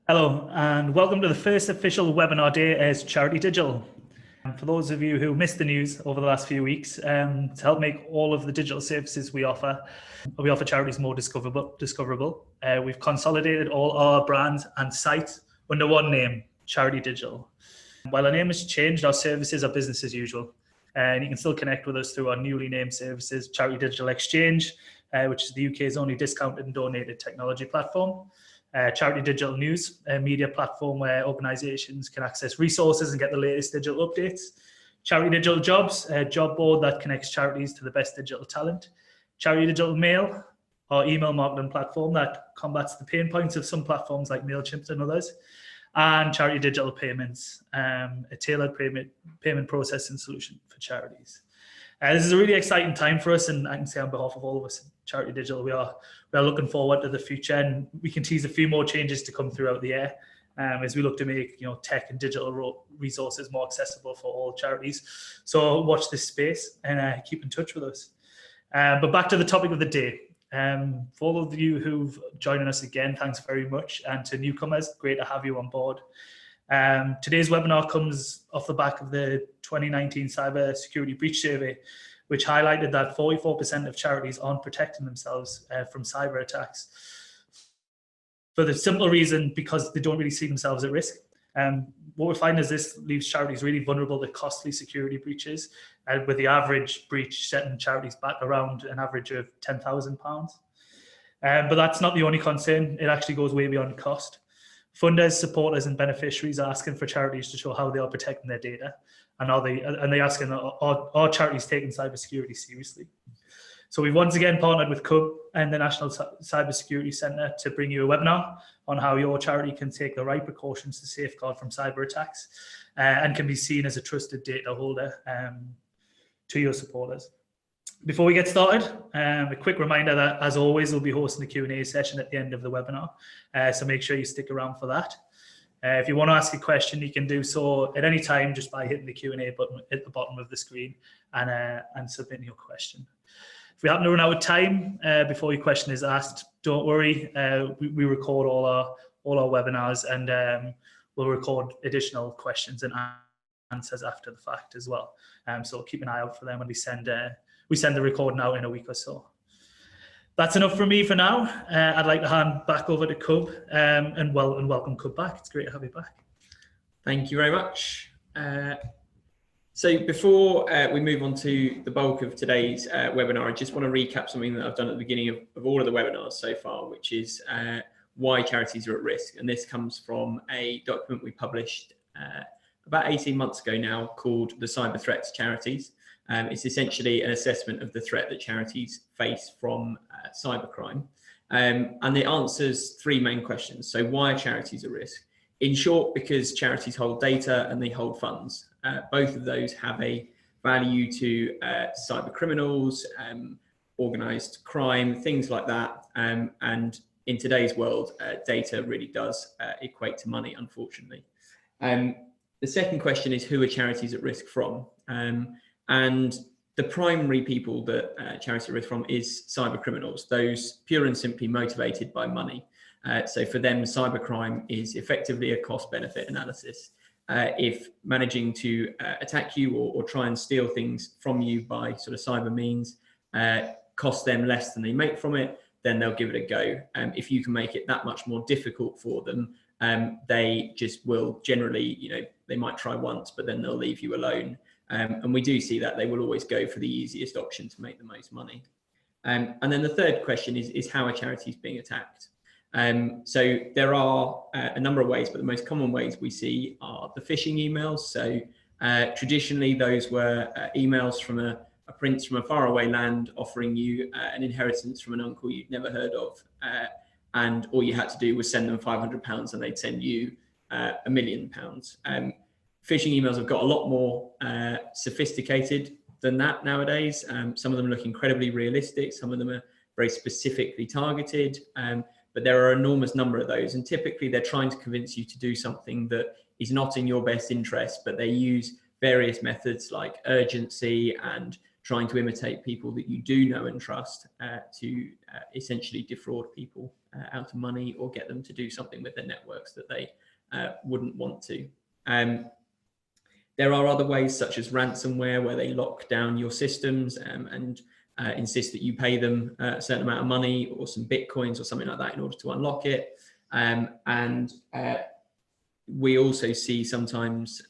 Hello, and welcome to the first official webinar day as Charity Digital. And for those of you who missed the news over the last few weeks, to help make all of the digital services we offer charities more discoverable. We've consolidated all our brands and sites under one name, Charity Digital. While our name has changed, our services are business as usual. And you can still connect with us through our newly named services, Charity Digital Exchange, which is the UK's only discounted and donated technology platform. Charity Digital News, a media platform where organisations can access resources and get the latest digital updates. Charity Digital Jobs, a job board that connects charities to the best digital talent. Charity Digital Mail, our email marketing platform that combats the pain points of some platforms like MailChimp and others. And Charity Digital Payments, a tailored payment processing solution for charities. This is a really exciting time for us, and I can say on behalf of all of us at Charity Digital, we are looking forward to the future, and we can tease a few more changes to come throughout the year as we look to make tech and digital resources more accessible for all charities. So watch this space and keep in touch with us. But back to the topic of the day. For all of you who've joined us again, thanks very much, and to newcomers, great to have you on board. Today's webinar comes off the back of the 2019 Cybersecurity Breach Survey, which highlighted that 44% of charities aren't protecting themselves from cyber attacks for the simple reason because they don't really see themselves at risk. What we find is this leaves charities really vulnerable to costly security breaches, with the average breach setting charities back around an average of £10,000. But that's not the only concern. It actually goes way beyond cost. Funders, supporters, and beneficiaries are asking for charities to show how they are protecting their data, and they asking are charities taking cybersecurity seriously? So we've once again partnered with CUB and the National Cybersecurity Centre to bring you a webinar on how your charity can take the right precautions to safeguard from cyber attacks and can be seen as a trusted data holder to your supporters. Before we get started, a quick reminder that, as always, we'll be hosting a Q&A session at the end of the webinar, so make sure you stick around for that. If you want to ask a question, you can do so at any time just by hitting the Q&A button at the bottom of the screen and submitting your question. If we happen to run out of time before your question is asked, don't worry. We record all our webinars, and we'll record additional questions and answers after the fact as well. So keep an eye out for them when we send the recording out in a week or so. That's enough from me for now. I'd like to hand back over to Cub and welcome Cub back. It's great to have you back. Thank you very much. So before we move on to the bulk of today's webinar, I just want to recap something that I've done at the beginning of all of the webinars so far, which is why charities are at risk. And this comes from a document we published about 18 months ago now called the Cyberthreats Charities. It's essentially an assessment of the threat that charities face from cybercrime. And it answers three main questions. So why are charities at risk? In short, because charities hold data and they hold funds. Both of those have a value to cyber criminals, organized crime, things like that. And in today's world, data really does equate to money, unfortunately. The second question is, who are charities at risk from? And the primary people that charities are at risk from is cyber criminals, those pure and simply motivated by money. So for them, cybercrime is effectively a cost-benefit analysis. If managing to attack you or try and steal things from you by sort of cyber means costs them less than they make from it, then they'll give it a go. If you can make it that much more difficult for them, they just will generally, they might try once, but then they'll leave you alone. And we do see that they will always go for the easiest option to make the most money. And then the third question is how are charities being attacked? So there are a number of ways, but the most common ways we see are the phishing emails. So traditionally, those were emails from a prince from a faraway land offering you an inheritance from an uncle you'd never heard of. And all you had to do was send them £500 and they'd send you £1 million. Phishing emails have got a lot more sophisticated than that nowadays. Some of them look incredibly realistic. Some of them are very specifically targeted. But there are an enormous number of those. And typically they're trying to convince you to do something that is not in your best interest, but they use various methods like urgency and trying to imitate people that you do know and trust to essentially defraud people out of money or get them to do something with their networks that they wouldn't want to. There are other ways, such as ransomware, where they lock down your systems and insist that you pay them a certain amount of money or some bitcoins or something like that in order to unlock it. We also see sometimes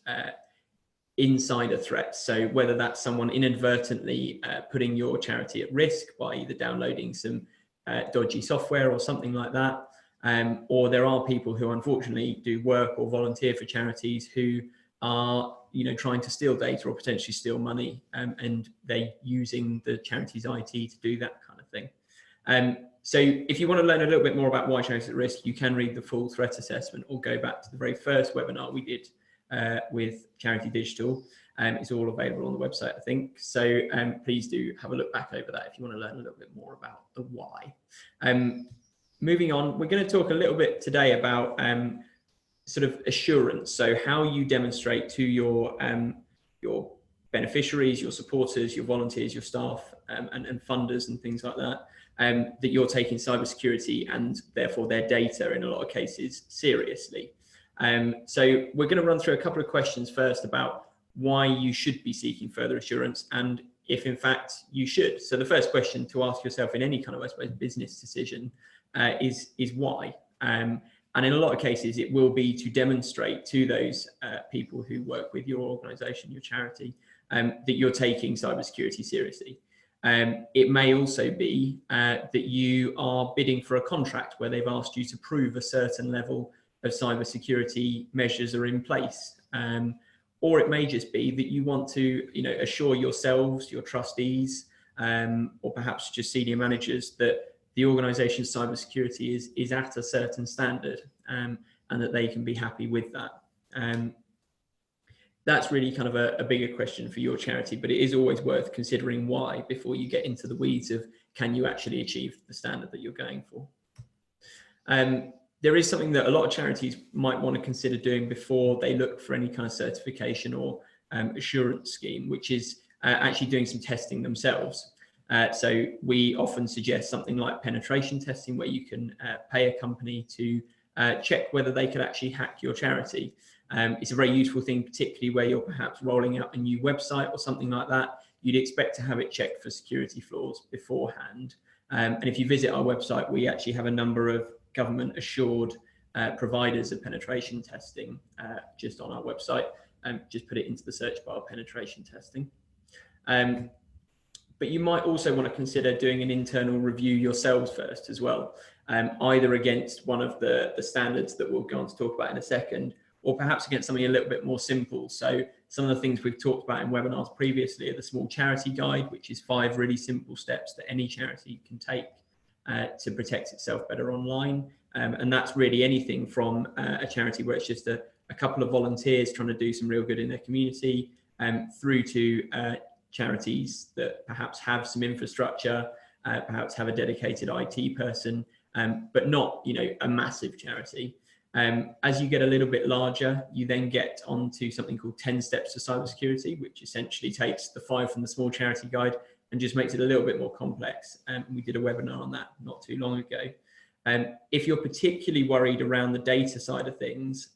insider threats. So whether that's someone inadvertently putting your charity at risk by either downloading some dodgy software or something like that, or there are people who unfortunately do work or volunteer for charities who are trying to steal data or potentially steal money, and they're using the charity's IT to do that kind of thing. So if you want to learn a little bit more about why charities are at risk, you can read the full threat assessment or go back to the very first webinar we did with Charity Digital. It's all available on the website, I think. So please do have a look back over that if you want to learn a little bit more about the why. Moving on, we're going to talk a little bit today about sort of assurance. So how you demonstrate to your beneficiaries, your supporters, your volunteers, your staff, and funders and things like that, that you're taking cybersecurity and therefore their data in a lot of cases seriously. So we're going to run through a couple of questions first about why you should be seeking further assurance and if in fact you should. So the first question to ask yourself in any kind of, I suppose, business decision is why? And in a lot of cases, it will be to demonstrate to those people who work with your organization, your charity, that you're taking cybersecurity seriously. It may also be that you are bidding for a contract where they've asked you to prove a certain level of cybersecurity measures are in place. Or it may just be that you want to assure yourselves, your trustees, or perhaps just senior managers that the organization's cybersecurity is at a certain standard, and that they can be happy with that. That's really kind of a bigger question for your charity, but it is always worth considering why before you get into the weeds of can you actually achieve the standard that you're going for. There is something that a lot of charities might want to consider doing before they look for any kind of certification or assurance scheme, which is actually doing some testing themselves. So we often suggest something like penetration testing, where you can pay a company to check whether they could actually hack your charity. It's a very useful thing, particularly where you're perhaps rolling out a new website or something like that. You'd expect to have it checked for security flaws beforehand. And if you visit our website, we actually have a number of government assured providers of penetration testing just on our website. Just put it into the search bar, penetration testing. But you might also want to consider doing an internal review yourselves first as well, either against one of the standards that we'll go on to talk about in a second, or perhaps against something a little bit more simple. So some of the things we've talked about in webinars previously are the Small Charity Guide, which is 5 really simple steps that any charity can take to protect itself better online. And that's really anything from a charity where it's just a couple of volunteers trying to do some real good in their community, through to charities that perhaps have some infrastructure, perhaps have a dedicated IT person, but not a massive charity. As you get a little bit larger, you then get onto something called 10 steps to cybersecurity, which essentially takes the 5 from the Small Charity Guide and just makes it a little bit more complex. We did a webinar on that not too long ago. If you're particularly worried around the data side of things,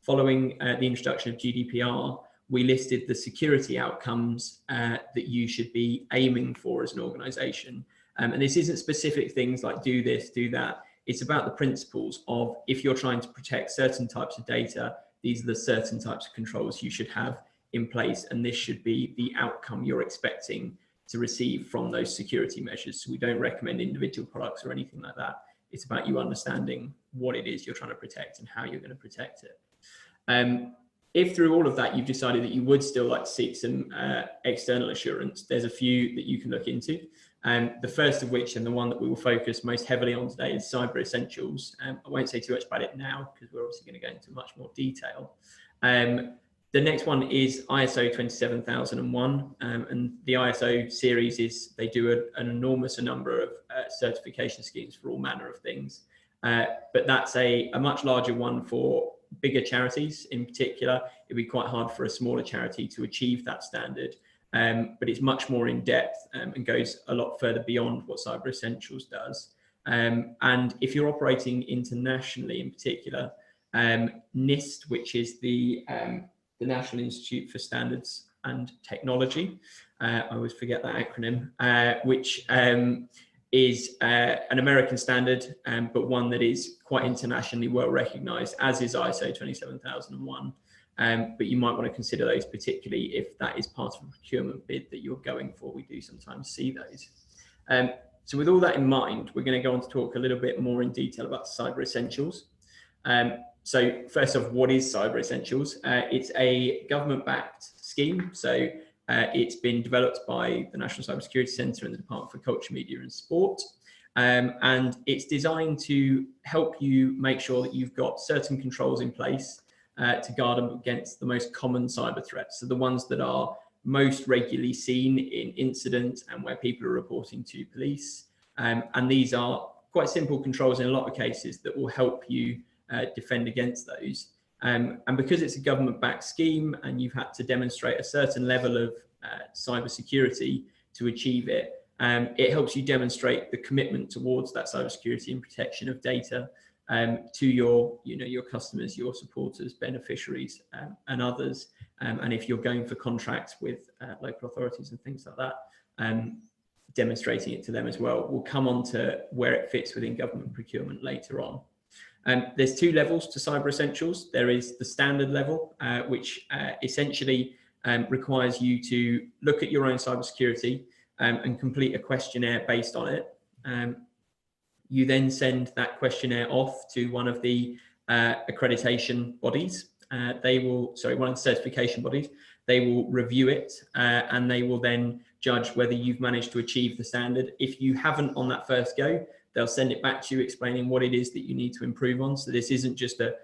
following the introduction of GDPR, we listed the security outcomes that you should be aiming for as an organization. And this isn't specific things like do this, do that. It's about the principles of if you're trying to protect certain types of data, these are the certain types of controls you should have in place. And this should be the outcome you're expecting to receive from those security measures. So we don't recommend individual products or anything like that. It's about you understanding what it is you're trying to protect and how you're going to protect it. If through all of that, you've decided that you would still like to seek some external assurance, there's a few that you can look into. The first of which, and the one that we will focus most heavily on today, is Cyber Essentials. I won't say too much about it now because we're obviously going to go into much more detail. The next one is ISO 27001, and the ISO series they do an enormous number of certification schemes for all manner of things. But that's a much larger one for bigger charities in particular. It'd be quite hard for a smaller charity to achieve that standard, but it's much more in depth and goes a lot further beyond what Cyber Essentials does. And if you're operating internationally in particular, NIST, which is the National Institute for Standards and Technology, I always forget that acronym, which is an American standard, but one that is quite internationally well recognized, as is ISO 27001. But you might want to consider those, particularly if that is part of a procurement bid that you're going for. We do sometimes see those. So with all that in mind, we're going to go on to talk a little bit more in detail about Cyber Essentials. So first off, what is Cyber Essentials? It's a government-backed scheme. So it's been developed by the National Cybersecurity Centre and the Department for Culture, Media and Sport. And it's designed to help you make sure that you've got certain controls in place to guard against the most common cyber threats. So the ones that are most regularly seen in incidents and where people are reporting to police. And these are quite simple controls in a lot of cases that will help you defend against those. And because it's a government-backed scheme and you've had to demonstrate a certain level of cybersecurity to achieve it, it helps you demonstrate the commitment towards that cybersecurity and protection of data to your customers, your supporters, beneficiaries, and others. And if you're going for contracts with local authorities and things like that, demonstrating it to them as well. We'll come on to where it fits within government procurement later on. There's two levels to Cyber Essentials. There is the standard level, which essentially requires you to look at your own cybersecurity and complete a questionnaire based on it. You then send that questionnaire off to one of the accreditation bodies. One of the certification bodies. They will review it and they will then judge whether you've managed to achieve the standard. If you haven't on that first go, they'll send it back to you explaining what it is that you need to improve on. So this isn't just a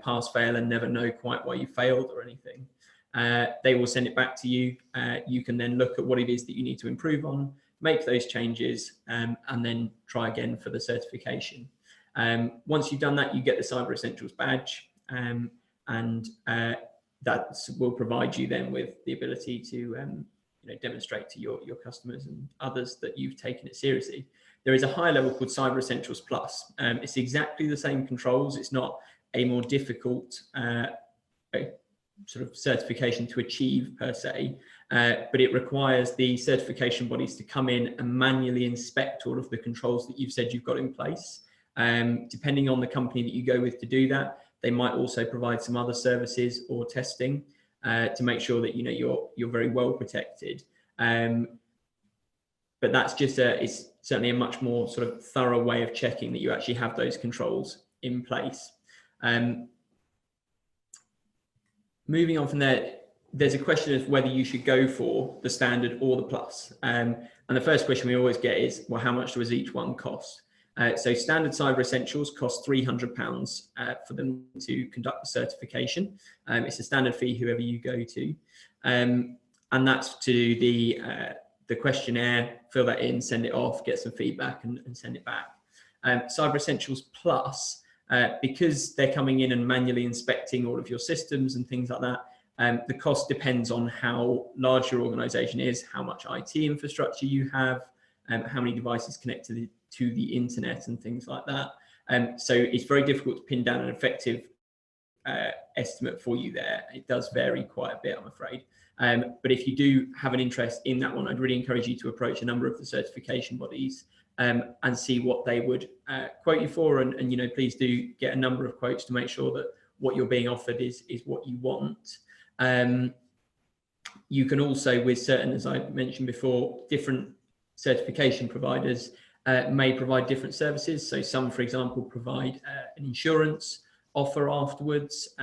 pass, fail and never know quite why you failed or anything. They will send it back to you. You can then look at what it is that you need to improve on, make those changes, and then try again for the certification. Once you've done that, you get the Cyber Essentials badge, and that will provide you then with the ability to demonstrate to your customers and others that you've taken it seriously. There is a higher level called Cyber Essentials Plus. It's exactly the same controls. It's not a more difficult sort of certification to achieve per se, but it requires the certification bodies to come in and manually inspect all of the controls that you've said you've got in place. Depending on the company that you go with to do that, they might also provide some other services or testing to make sure that you're very well protected. But that's just it's certainly a much more sort of thorough way of checking that you actually have those controls in place. Moving on from there, there's a question of whether you should go for the standard or the plus. And the first question we always get is, well, how much does each one cost? So standard Cyber Essentials cost £300 for them to conduct the certification. It's a standard fee, whoever you go to. And that's to do the questionnaire, fill that in, send it off, get some feedback and send it back. Cyber Essentials Plus, because they're coming in and manually inspecting all of your systems and things like that, the cost depends on how large your organization is, how much IT infrastructure you have, how many devices connected to the internet and things like that. So it's very difficult to pin down an effective estimate for you there. It does vary quite a bit, I'm afraid. But if you do have an interest in that one, I'd really encourage you to approach a number of the certification bodies and see what they would quote you for. And please do get a number of quotes to make sure that what you're being offered is what you want. You can also, with certain, as I mentioned before, different certification providers may provide different services. So some, for example, provide an insurance offer afterwards,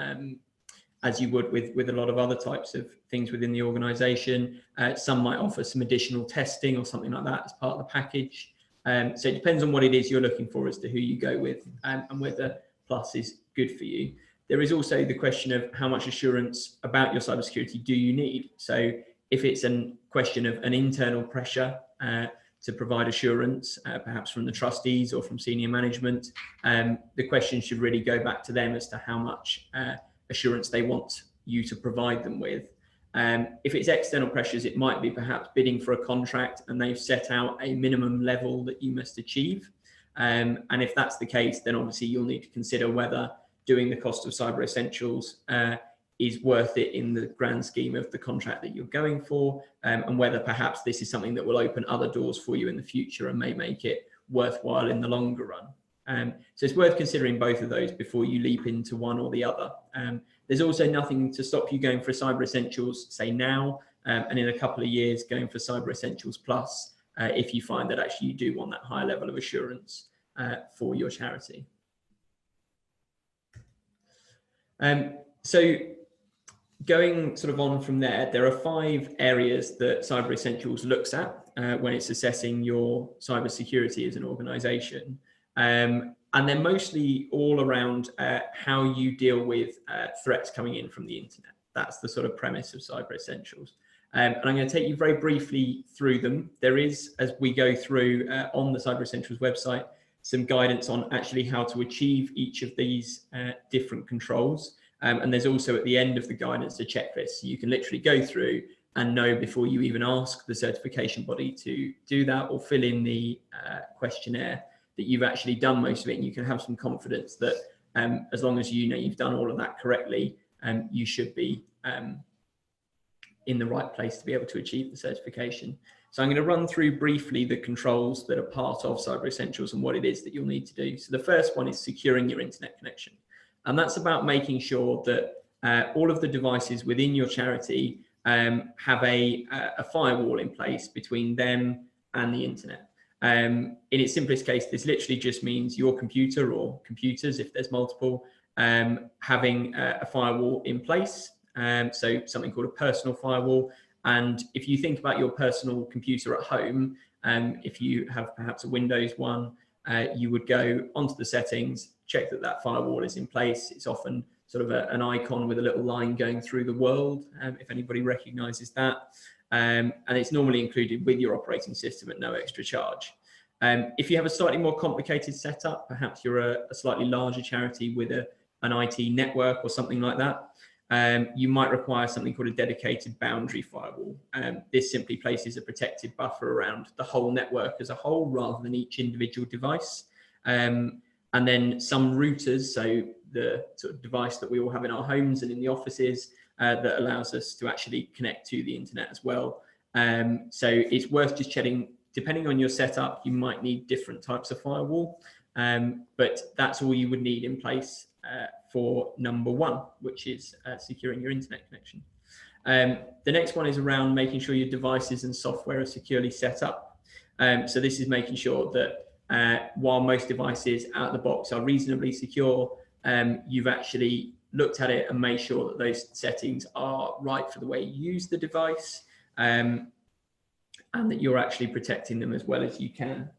as you would with a lot of other types of things within the organization. Some might offer some additional testing or something like that as part of the package. So it depends on what it is you're looking for as to who you go with and whether Plus is good for you. There is also the question of how much assurance about your cybersecurity do you need? So if it's a question of an internal pressure to provide assurance, perhaps from the trustees or from senior management, the question should really go back to them as to how much assurance they want you to provide them with. If it's external pressures, it might be perhaps bidding for a contract and they've set out a minimum level that you must achieve. And if that's the case, then obviously you'll need to consider whether doing the cost of Cyber Essentials is worth it in the grand scheme of the contract that you're going for, and whether perhaps this is something that will open other doors for you in the future and may make it worthwhile in the longer run. So it's worth considering both of those before you leap into one or the other. There's also nothing to stop you going for Cyber Essentials, say now, and in a couple of years going for Cyber Essentials Plus, if you find that actually you do want that higher level of assurance for your charity. So going sort of on from there are 5 areas that Cyber Essentials looks at when it's assessing your cybersecurity as an organization. And they're mostly all around how you deal with threats coming in from the internet. That's the sort of premise of Cyber Essentials. And I'm going to take you very briefly through them. There is, as we go through on the Cyber Essentials website, some guidance on actually how to achieve each of these different controls. And there's also at the end of the guidance a checklist. So you can literally go through and know before you even ask the certification body to do that or fill in the questionnaire that you've actually done most of it, and you can have some confidence that as long as you know you've done all of that correctly, you should be in the right place to be able to achieve the certification. So I'm going to run through briefly the controls that are part of Cyber Essentials and what it is that you'll need to do. So the first one is securing your internet connection. And that's about making sure that all of the devices within your charity have a firewall in place between them and the internet. In its simplest case, this literally just means your computer or computers, if there's multiple, having a firewall in place. So something called a personal firewall. And if you think about your personal computer at home, if you have perhaps a Windows one, you would go onto the settings, check that that firewall is in place. It's often sort of an icon with a little line going through the world, if anybody recognizes that. And it's normally included with your operating system at no extra charge. If you have a slightly more complicated setup, perhaps you're a slightly larger charity with an IT network or something like that, you might require something called a dedicated boundary firewall. This simply places a protected buffer around the whole network as a whole rather than each individual device. And then some routers, so the sort of device that we all have in our homes and in the offices, that allows us to actually connect to the internet as well. So it's worth just checking, depending on your setup, you might need different types of firewall, but that's all you would need in place for number 1, which is securing your internet connection. The next one is around making sure your devices and software are securely set up. So this is making sure that while most devices out of the box are reasonably secure, you've actually looked at it and made sure that those settings are right for the way you use the device, and that you're actually protecting them as well as you can.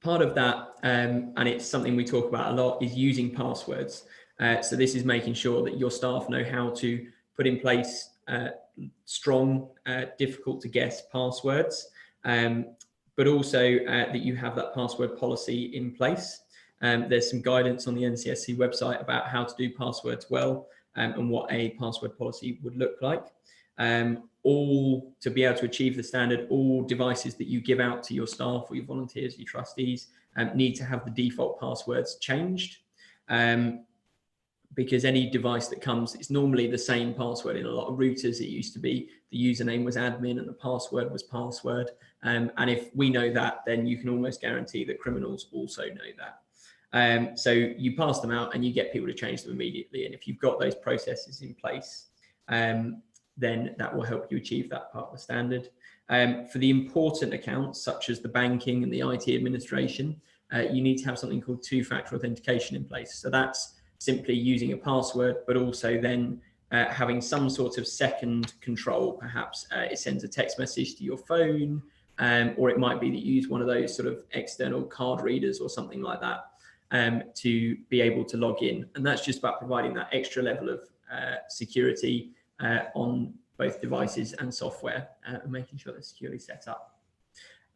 Part of that, and it's something we talk about a lot, is using passwords. So this is making sure that your staff know how to put in place strong, difficult to guess passwords, but also that you have that password policy in place. There's some guidance on the NCSC website about how to do passwords well, and what a password policy would look like. All to be able to achieve the standard, all devices that you give out to your staff or your volunteers, your trustees, need to have the default passwords changed. Because any device that comes, it's normally the same password. In a lot of routers, it used to be the username was admin and the password was password. And if we know that, then you can almost guarantee that criminals also know that. So you pass them out and you get people to change them immediately. And if you've got those processes in place, then that will help you achieve that part of the standard. For the important accounts, such as the banking and the IT administration, you need to have something called 2-factor authentication in place. So that's simply using a password, but also then having some sort of second control. Perhaps it sends a text message to your phone, or it might be that you use one of those sort of external card readers or something like that to be able to log in. And that's just about providing that extra level of security on both devices and software, and making sure they're securely set up.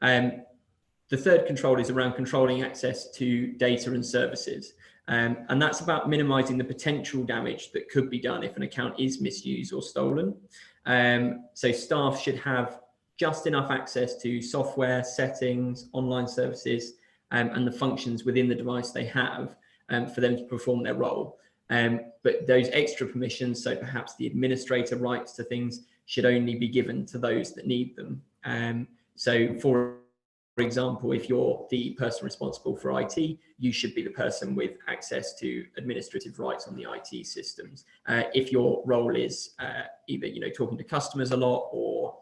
The third control is around controlling access to data and services. And that's about minimizing the potential damage that could be done if an account is misused or stolen. So staff should have just enough access to software, settings, online services, and the functions within the device they have for them to perform their role. But those extra permissions, so perhaps the administrator rights to things, should only be given to those that need them. So for example, if you're the person responsible for IT, you should be the person with access to administrative rights on the IT systems. If your role is either talking to customers a lot, or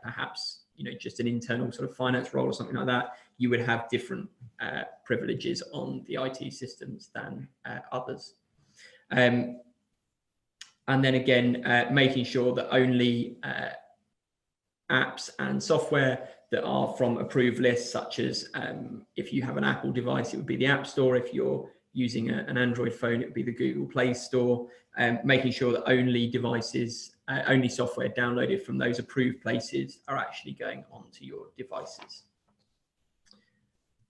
perhaps just an internal sort of finance role or something like that, you would have different privileges on the IT systems than others. And then again, making sure that only apps and software that are from approved lists, such as if you have an Apple device, it would be the App Store. If you're using an Android phone, it would be the Google Play Store. Making sure that only devices, only software downloaded from those approved places are actually going onto your devices.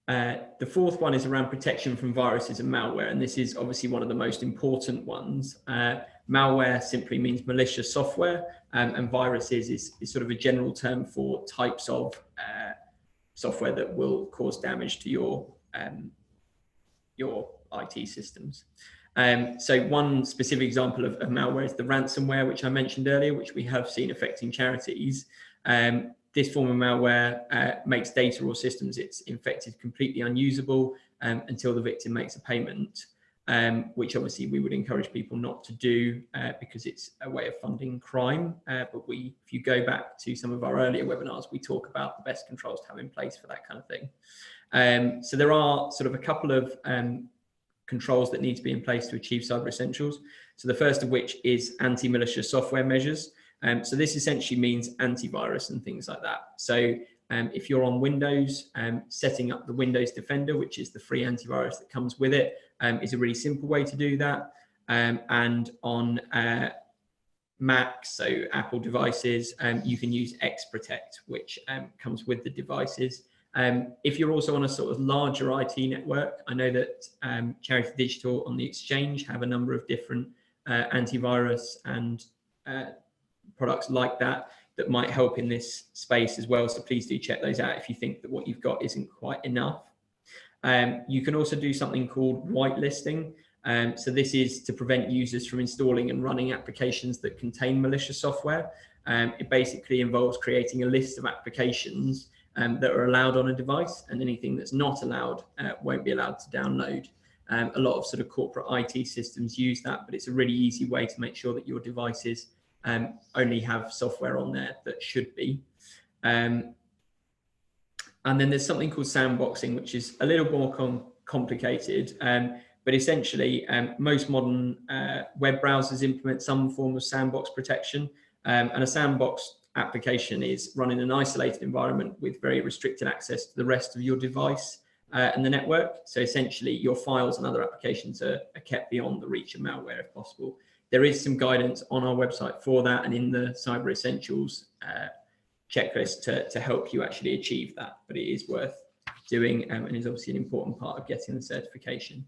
The fourth one is around protection from viruses and malware, and this is obviously one of the most important ones. Malware simply means malicious software, and viruses is sort of a general term for types of software that will cause damage to your IT systems. So one specific example of malware is the ransomware, which I mentioned earlier, which we have seen affecting charities. This form of malware makes data or systems it's infected completely unusable until the victim makes a payment, which obviously we would encourage people not to do because it's a way of funding crime. But if you go back to some of our earlier webinars, we talk about the best controls to have in place for that kind of thing. So there are sort of a couple of controls that need to be in place to achieve Cyber Essentials. So the first of which is anti-malicious software measures. So this essentially means antivirus and things like that. So if you're on Windows, setting up the Windows Defender, which is the free antivirus that comes with it, is a really simple way to do that. And on Mac, so Apple devices, you can use XProtect, which comes with the devices. If you're also on a sort of larger IT network, I know that Charity Digital on the Exchange have a number of different antivirus and products like that might help in this space as well. So please do check those out if you think that what you've got isn't quite enough. You can also do something called whitelisting. So this is to prevent users from installing and running applications that contain malicious software. It basically involves creating a list of applications that are allowed on a device, and anything that's not allowed won't be allowed to download. A lot of sort of corporate IT systems use that, but it's a really easy way to make sure that your devices only have software on there that should be. And then there's something called sandboxing, which is a little more complicated, but essentially most modern web browsers implement some form of sandbox protection, and a sandbox application is run in an isolated environment with very restricted access to the rest of your device and the network. So essentially your files and other applications are kept beyond the reach of malware if possible. There is some guidance on our website for that and in the Cyber Essentials checklist to help you actually achieve that, but it is worth doing and is obviously an important part of getting the certification.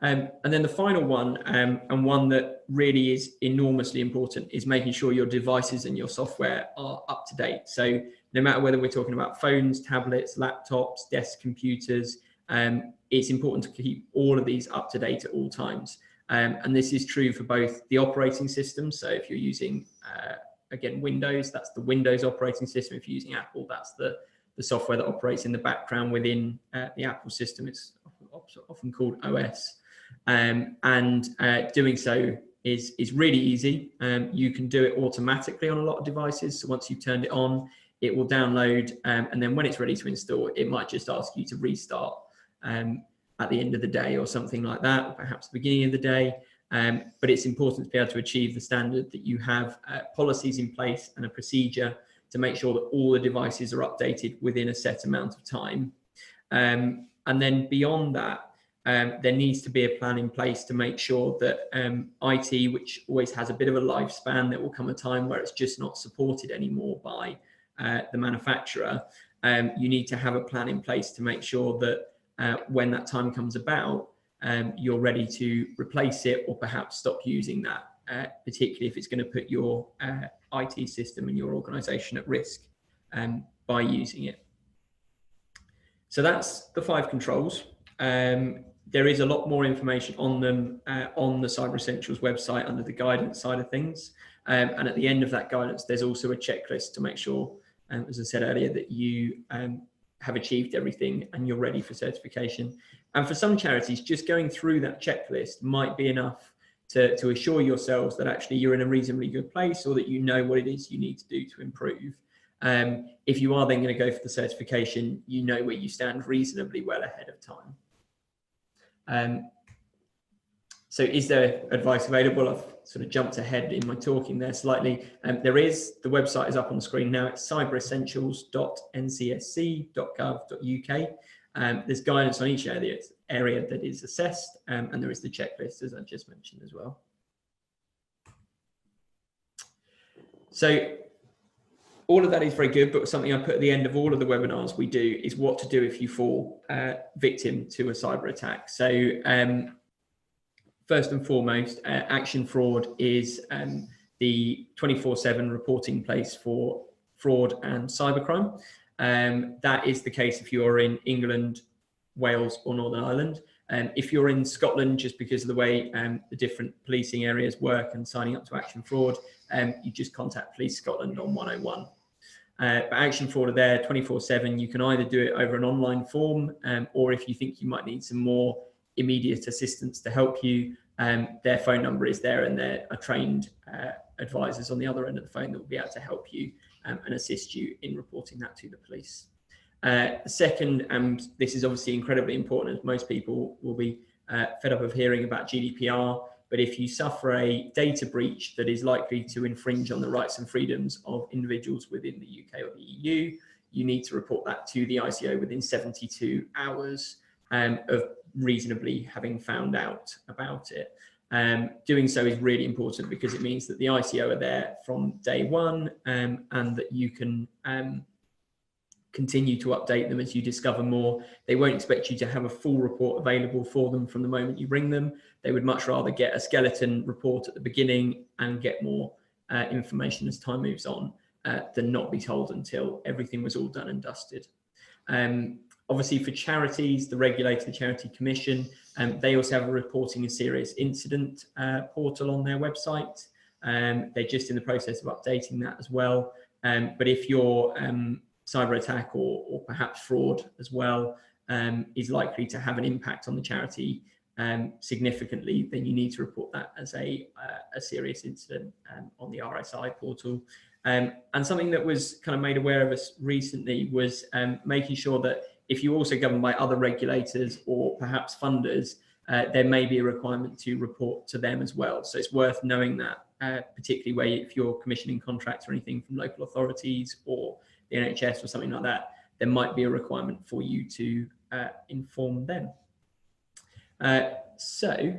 And then the final one, and one that really is enormously important, is making sure your devices and your software are up to date. So no matter whether we're talking about phones, tablets, laptops, desk computers, it's important to keep all of these up to date at all times. And this is true for both the operating system. So if you're using, again, Windows, that's the Windows operating system. If you're using Apple, that's the software that operates in the background within the Apple system. It's often called OS. And doing so is really easy. You can do it automatically on a lot of devices. So once you've turned it on, it will download. And then when it's ready to install, it might just ask you to restart at the end of the day or something like that, or perhaps the beginning of the day. But it's important to be able to achieve the standard that you have policies in place and a procedure to make sure that all the devices are updated within a set amount of time. And then beyond that, there needs to be a plan in place to make sure that IT, which always has a bit of a lifespan, there will come a time where it's just not supported anymore by the manufacturer. You need to have a plan in place to make sure that when that time comes about, you're ready to replace it or perhaps stop using that, particularly if it's going to put your IT system and your organization at risk. by using it. So that's the 5 controls. There is a lot more information on them on the Cyber Essentials website under the guidance side of things. And at the end of that guidance, there's also a checklist to make sure, as I said earlier, that you have achieved everything and you're ready for certification. And for some charities, just going through that checklist might be enough to assure yourselves that actually you're in a reasonably good place, or that you know what it is you need to do to improve. If you are then going to go for the certification, you know where you stand reasonably well ahead of time. So is there advice available? I've sort of jumped ahead in my talking there slightly. There is, the website is up on the screen now. It's cyberessentials.ncsc.gov.uk. There's guidance on each area that is assessed, and there is the checklist, as I just mentioned as well. So all of that is very good, but something I put at the end of all of the webinars we do is what to do if you fall victim to a cyber attack. So first and foremost, Action Fraud is the 24/7 reporting place for fraud and cybercrime. That is the case if you're in England, Wales or Northern Ireland. If you're in Scotland, just because of the way the different policing areas work and signing up to Action Fraud, you just contact Police Scotland on 101. But Action Fraud are there 24/7. You can either do it over an online form, or if you think you might need some more immediate assistance to help you, their phone number is there, and there are trained advisors on the other end of the phone that will be able to help you and assist you in reporting that to the police. Second, and this is obviously incredibly important, as most people will be fed up of hearing about GDPR, but if you suffer a data breach that is likely to infringe on the rights and freedoms of individuals within the UK or the EU, you need to report that to the ICO within 72 hours of reasonably having found out about it. Doing so is really important because it means that the ICO are there from day one, and that you can continue to update them as you discover more. They won't expect you to have a full report available for them from the moment you ring them. They would much rather get a skeleton report at the beginning and get more information as time moves on than not be told until everything was all done and dusted. Obviously for charities, the regulator, the Charity Commission, they also have a reporting a serious incident portal on their website. They're just in the process of updating that as well. But if your cyber attack or perhaps fraud as well is likely to have an impact on the charity significantly, then you need to report that as a serious incident on the RSI portal. And something that was kind of made aware of us recently was making sure that if you're also governed by other regulators or perhaps funders, there may be a requirement to report to them as well. So it's worth knowing that, particularly where if you're commissioning contracts or anything from local authorities or the NHS or something like that, there might be a requirement for you to inform them. So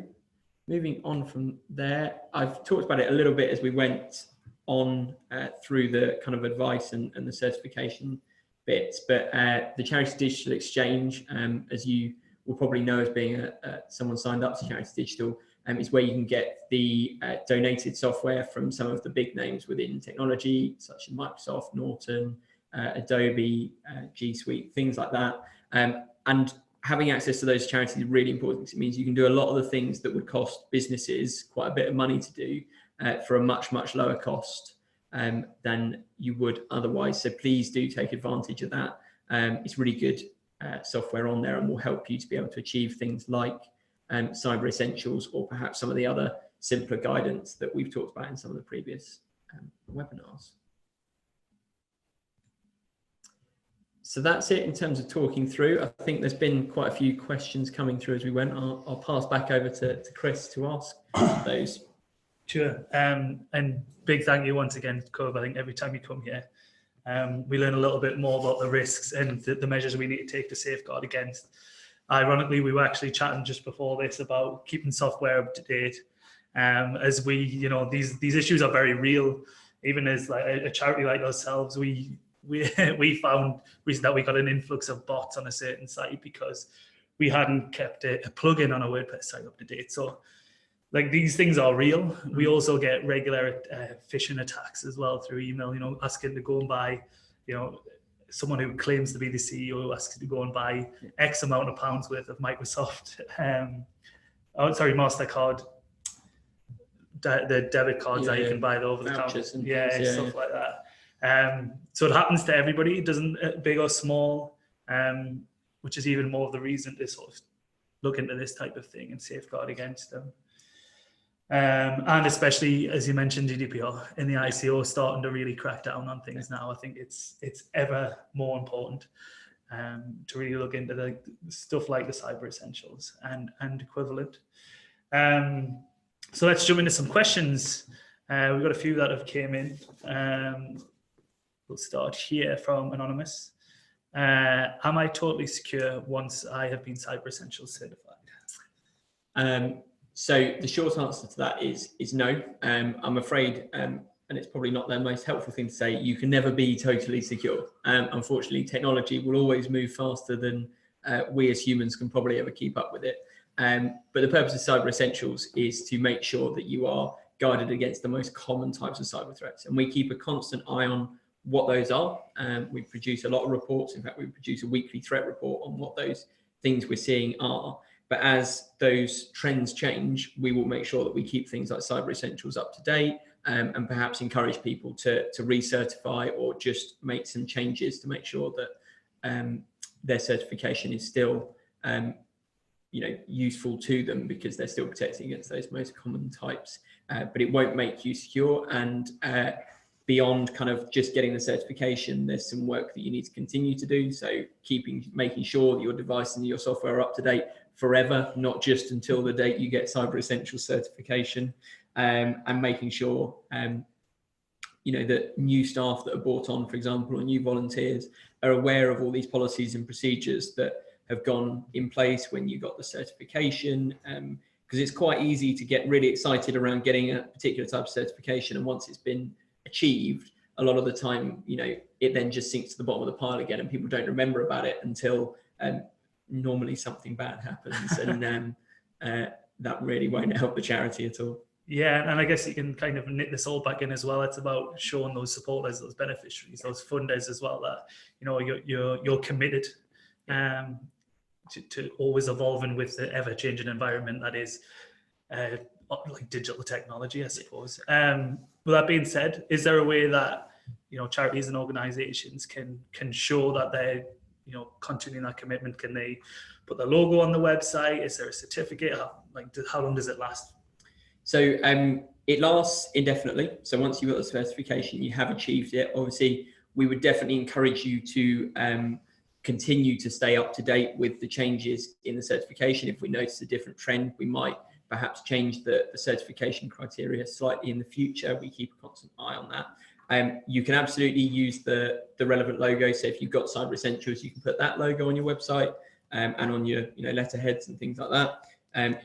moving on from there, I've talked about it a little bit as we went on through the kind of advice and the certification bits, but the Charities Digital Exchange, as you will probably know as being someone signed up to Charities Digital, is where you can get the donated software from some of the big names within technology, such as Microsoft, Norton, Adobe, G Suite, things like that. And having access to those charities is really important because it means you can do a lot of the things that would cost businesses quite a bit of money to do for a much, much lower cost than you would otherwise. So please do take advantage of that. It's really good software on there and will help you to be able to achieve things like Cyber Essentials or perhaps some of the other simpler guidance that we've talked about in some of the previous webinars. So that's it in terms of talking through. I think there's been quite a few questions coming through as we went. I'll pass back over to Chris to ask those. Sure. And big thank you once again, Cove. I think every time you come here, we learn a little bit more about the risks and the measures we need to take to safeguard against. Ironically, we were actually chatting just before this about keeping software up to date. As we, you know, these issues are very real. Even as like a charity like ourselves, we found recently that we got an influx of bots on a certain site because we hadn't kept a plugin on a WordPress site up to date. So like these things are real. We also get regular phishing attacks as well through email, you know, asking to go and buy someone who claims to be the CEO asks you to go and buy X amount of pounds worth of Microsoft, MasterCard, the debit cards that you can buy over the counter, stuff like that. So it happens to everybody. It doesn't, big or small, which is even more of the reason to sort of look into this type of thing and safeguard against them. And especially, as you mentioned, GDPR and the ICO starting to really crack down on things now. I think it's ever more important to really look into the stuff like the cyber essentials and equivalent. So let's jump into some questions. We've got a few that have came in. We'll start here from Anonymous. Am I totally secure once I have been Cyber Essentials certified? So the short answer to that is no. I'm afraid, and it's probably not the most helpful thing to say, you can never be totally secure. Unfortunately, technology will always move faster than we as humans can probably ever keep up with it. But the purpose of Cyber Essentials is to make sure that you are guarded against the most common types of cyber threats. And we keep a constant eye on what those are. We produce a lot of reports. In fact, we produce a weekly threat report on what those things we're seeing are. But as those trends change, we will make sure that we keep things like Cyber Essentials up to date, and perhaps encourage people to recertify or just make some changes to make sure that their certification is still useful to them, because they're still protecting against those most common types. But it won't make you secure. And beyond kind of just getting the certification, there's some work that you need to continue to do. So making sure that your device and your software are up to date forever, not just until the date you get Cyber Essentials certification, and making sure that new staff that are brought on, for example, or new volunteers are aware of all these policies and procedures that have gone in place when you got the certification, because it's quite easy to get really excited around getting a particular type of certification, and once it's been achieved, a lot of the time, it then just sinks to the bottom of the pile again, and people don't remember about it until normally something bad happens, and that really won't help the charity at all. Yeah, and I guess you can kind of knit this all back in as well. It's about showing those supporters, those beneficiaries, those funders as well, that you're committed to always evolving with the ever-changing environment that is like digital technology, I suppose. With that being said, is there a way that charities and organisations can show that they're continuing that commitment? Can they put their logo on the website? Is there a certificate? How long does it last? So it lasts indefinitely. So once you've got the certification, you have achieved it. Obviously, we would definitely encourage you to continue to stay up to date with the changes in the certification. If we notice a different trend, we might perhaps change the certification criteria slightly in the future. We keep a constant eye on that. You can absolutely use the relevant logo. So if you've got Cyber Essentials, you can put that logo on your website and on your letterheads and things like that.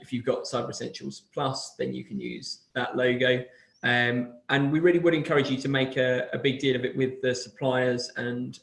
If you've got Cyber Essentials Plus, then you can use that logo. And we really would encourage you to make a big deal of it with the suppliers and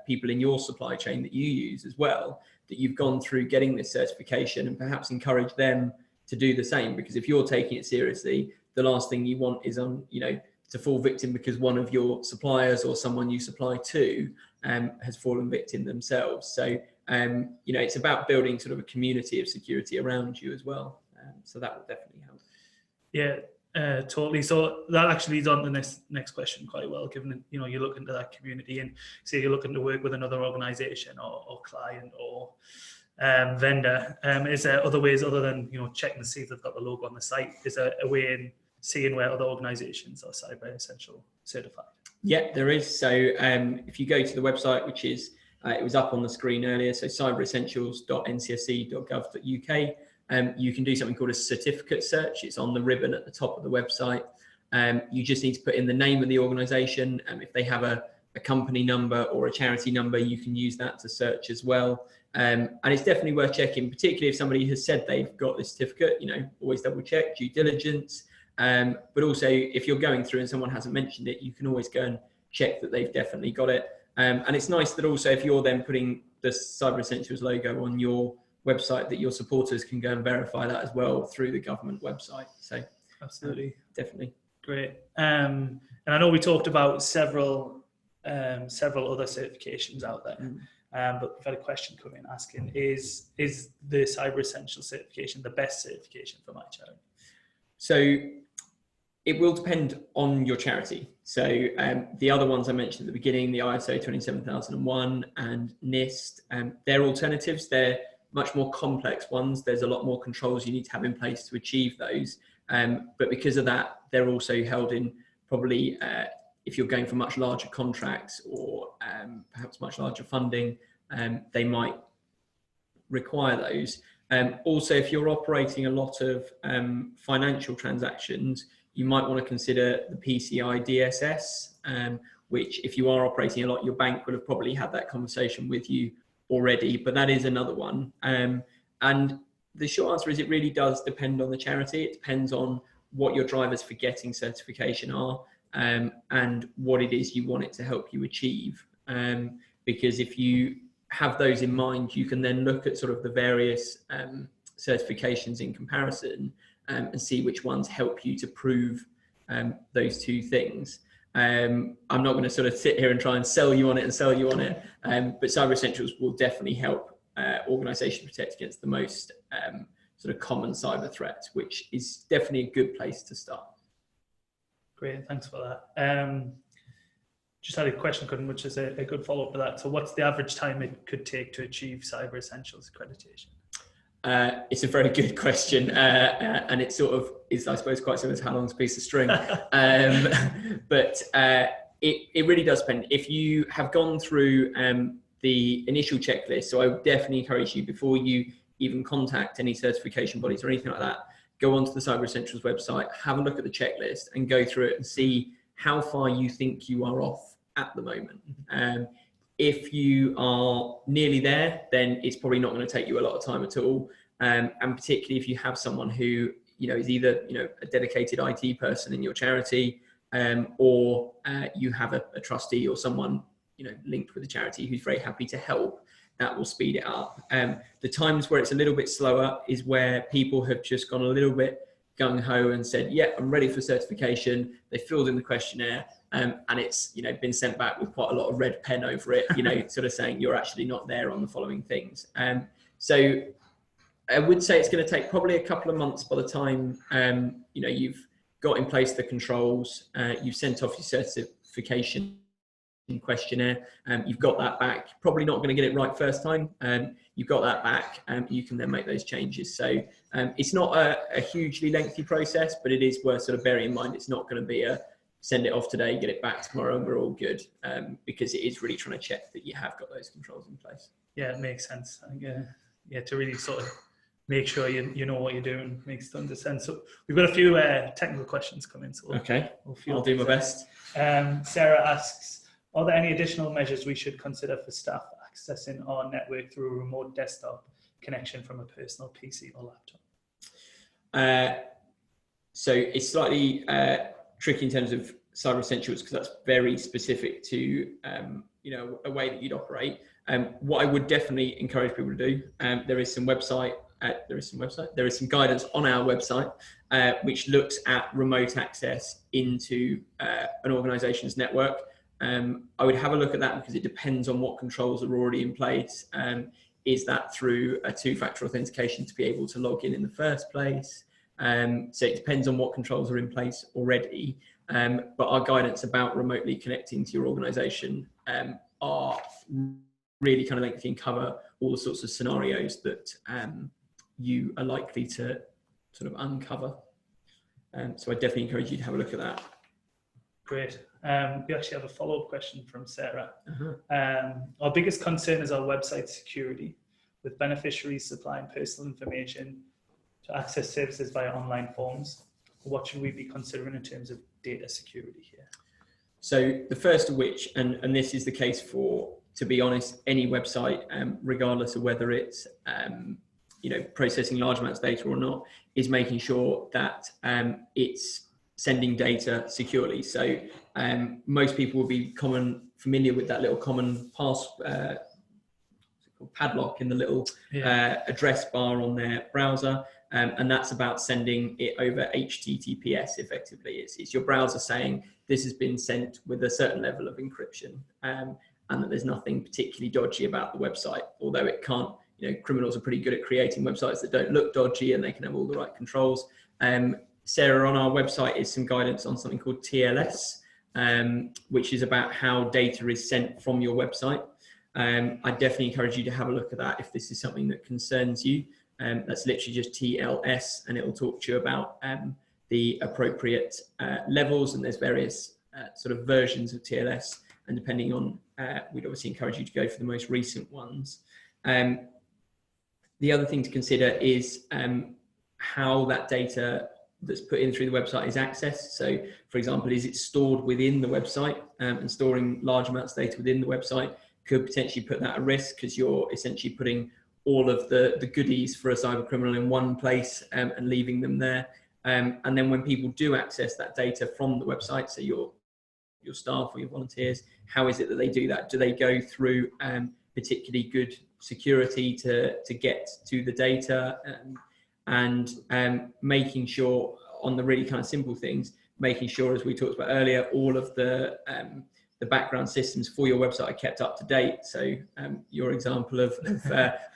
people in your supply chain that you use as well, that you've gone through getting this certification, and perhaps encourage them to do the same. Because if you're taking it seriously, the last thing you want is to fall victim because one of your suppliers or someone you supply to has fallen victim themselves. So it's about building sort of a community of security around you as well. So that would definitely help. Yeah, totally. So that actually leads on to the next question quite well, given that, you look into that community and say you're looking to work with another organization or client or vendor. Is there other ways other than, checking to see if they've got the logo on the site? Is there a way in seeing where other organizations are Cyber Essential certified? Yeah, there is. So if you go to the website, which is, it was up on the screen earlier, so cyberessentials.ncsc.gov.uk, you can do something called a certificate search. It's on the ribbon at the top of the website. You just need to put in the name of the organization. If they have a company number or a charity number, you can use that to search as well. And it's definitely worth checking, particularly if somebody has said they've got this certificate, always double check, due diligence. But also if you're going through and someone hasn't mentioned it, you can always go and check that they've definitely got it. And it's nice that also if you're then putting the Cyber Essentials logo on your website, that your supporters can go and verify that as well through the government website. So absolutely, definitely. Great. And I know we talked about several several other certifications out there. But we've had a question come in asking, is the Cyber Essentials certification the best certification for my charity? So it will depend on your charity. So the other ones I mentioned at the beginning, the ISO 27001 and NIST, they're alternatives. They're much more complex ones. There's a lot more controls you need to have in place to achieve those. But because of that, they're also held in probably, if you're going for much larger contracts or perhaps much larger funding, they might require those. Also, if you're operating a lot of financial transactions, you might want to consider the PCI DSS, which if you are operating a lot, your bank would have probably had that conversation with you already, but that is another one. And the short answer is it really does depend on the charity. It depends on what your drivers for getting certification are, and what it is you want it to help you achieve. Because if you have those in mind, you can then look at sort of the various certifications in comparison, and see which ones help you to prove those two things. I'm not going to sort of sit here and try and sell you on it, but Cyber Essentials will definitely help organizations protect against the most sort of common cyber threats, which is definitely a good place to start. Great, thanks for that. Just had a question, which is a good follow-up to that. So what's the average time it could take to achieve Cyber Essentials accreditation? It's a very good question, and it sort of is, I suppose, quite similar to how long's a piece of string. But it really does depend. If you have gone through the initial checklist, so I would definitely encourage you, before you even contact any certification bodies or anything like that, go onto the Cyber Essentials website, have a look at the checklist and go through it and see how far you think you are off at the moment. If you are nearly there, then it's probably not going to take you a lot of time at all. And particularly if you have someone who, is either, a dedicated IT person in your charity, or you have a trustee or someone, linked with the charity who's very happy to help, that will speed it up. The times where it's a little bit slower is where people have just gone a little bit gung-ho and said, yeah, I'm ready for certification. They filled in the questionnaire, and it's been sent back with quite a lot of red pen over it, sort of saying you're actually not there on the following things. So I would say it's going to take probably a couple of months by the time you've got in place the controls, you've sent off your certification questionnaire, you've got that back. Probably not going to get it right first time. You've got that back, and you can then make those changes. So it's not a hugely lengthy process, but it is worth sort of bearing in mind. It's not going to be a send it off today, get it back tomorrow, and we're all good, because it is really trying to check that you have got those controls in place. Yeah, it makes sense. To really sort of make sure you know what you're doing makes tons of sense. So we've got a few technical questions coming. So okay, I'll do my best. Sarah asks, are there any additional measures we should consider for staff accessing our network through a remote desktop connection from a personal PC or laptop? So it's slightly tricky in terms of Cyber Essentials, because that's very specific to a way that you'd operate. What I would definitely encourage people to do, there is some guidance on our website which looks at remote access into an organization's network. I would have a look at that, because it depends on what controls are already in place. Is that through a two-factor authentication to be able to log in the first place? So it depends on what controls are in place already. But our guidance about remotely connecting to your organization are really kind of lengthy and cover all the sorts of scenarios that you are likely to sort of uncover. So I definitely encourage you to have a look at that. Great. We actually have a follow-up question from Sarah. Our biggest concern is our website security, with beneficiaries supplying personal information to access services via online forms. What should we be considering in terms of data security here? So the first of which, and this is the case for, to be honest, any website, regardless of whether it's processing large amounts of data or not, is making sure that it's sending data securely. So Mm-hmm. most people will be familiar with that little common called padlock in the little address bar on their browser. And that's about sending it over HTTPS effectively. It's your browser saying this has been sent with a certain level of encryption, and that there's nothing particularly dodgy about the website, although it can't, criminals are pretty good at creating websites that don't look dodgy and they can have all the right controls. Sarah, on our website is some guidance on something called TLS, which is about how data is sent from your website. I definitely encourage you to have a look at that if this is something that concerns you. That's literally just TLS, and it will talk to you about the appropriate levels, and there's various sort of versions of TLS, and depending on, we'd obviously encourage you to go for the most recent ones. The other thing to consider is how that data that's put in through the website is accessed. So, for example, is it stored within the website, and storing large amounts of data within the website could potentially put that at risk, because you're essentially putting all of the goodies for a cyber criminal in one place and leaving them there. And then when people do access that data from the website, so your staff or your volunteers, how is it that they do that? Do they go through particularly good security to get to the data, and making sure on the really kind of simple things, making sure, as we talked about earlier, all of the background systems for your website are kept up to date. So your example of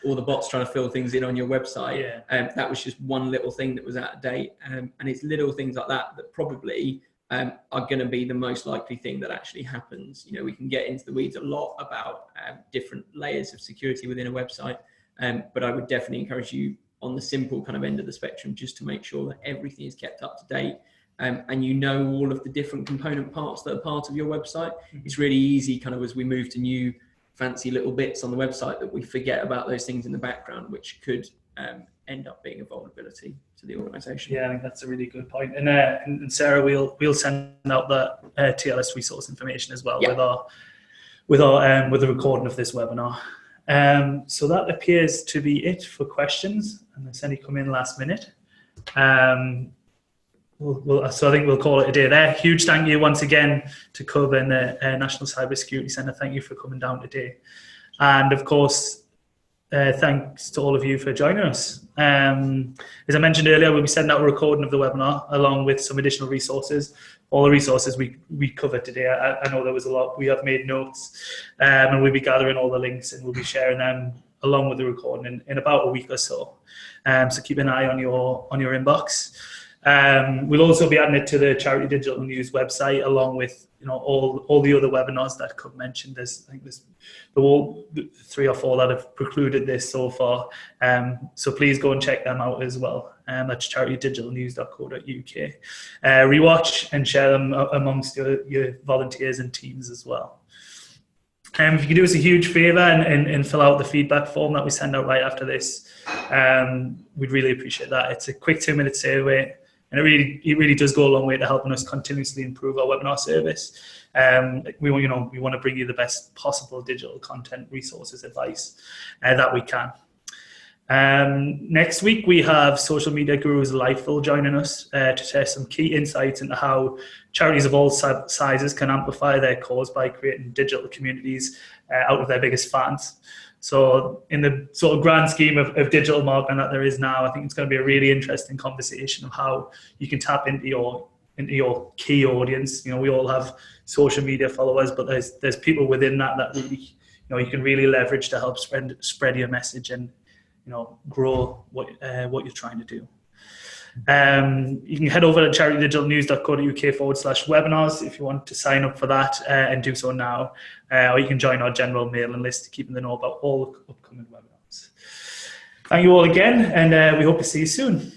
all the bots trying to fill things in on your website, that was just one little thing that was out of date. And it's little things like that that probably are going to be the most likely thing that actually happens. We can get into the weeds a lot about different layers of security within a website, but I would definitely encourage you on the simple kind of end of the spectrum just to make sure that everything is kept up to date. And all of the different component parts that are part of your website. It's really easy kind of as we move to new fancy little bits on the website that we forget about those things in the background, which could end up being a vulnerability to the organization. Yeah, I think that's a really good point. And Sarah, we'll send out the TLS resource information as well with the recording of this webinar. So that appears to be it for questions, unless any come in last minute. So I think we'll call it a day there. Huge thank you once again to Cub and the National Cybersecurity Centre. Thank you for coming down today. And of course, thanks to all of you for joining us. As I mentioned earlier, we'll be sending out a recording of the webinar along with some additional resources. All the resources we covered today, I know there was a lot. We have made notes, and we'll be gathering all the links, and we'll be sharing them along with the recording in about a week or so. So keep an eye on your inbox. We'll also be adding it to the Charity Digital News website, along with all the other webinars that Cub mentioned. I think there's the 3 or 4 that have precluded this so far. So please go and check them out as well. That's charitydigitalnews.co.uk. Rewatch and share them amongst your volunteers and teams as well. If you could do us a huge favour and fill out the feedback form that we send out right after this, we'd really appreciate that. It's a quick 2-minute survey, and it really does go a long way to helping us continuously improve our webinar service. We want to bring you the best possible digital content, resources, advice that we can. Next week we have social media gurus Lightful joining us to share some key insights into how charities of all sizes can amplify their cause by creating digital communities out of their biggest fans. So in the sort of grand scheme of digital marketing that there is now, I think it's going to be a really interesting conversation of how you can tap into your key audience. We all have social media followers, but there's people within that really, you can really leverage to help spread your message and grow what you're trying to do. You can head over to charitydigitalnews.co.uk/webinars if you want to sign up for that and do so now, or you can join our general mailing list to keep in the know about all upcoming webinars. Thank you all again, and we hope to see you soon.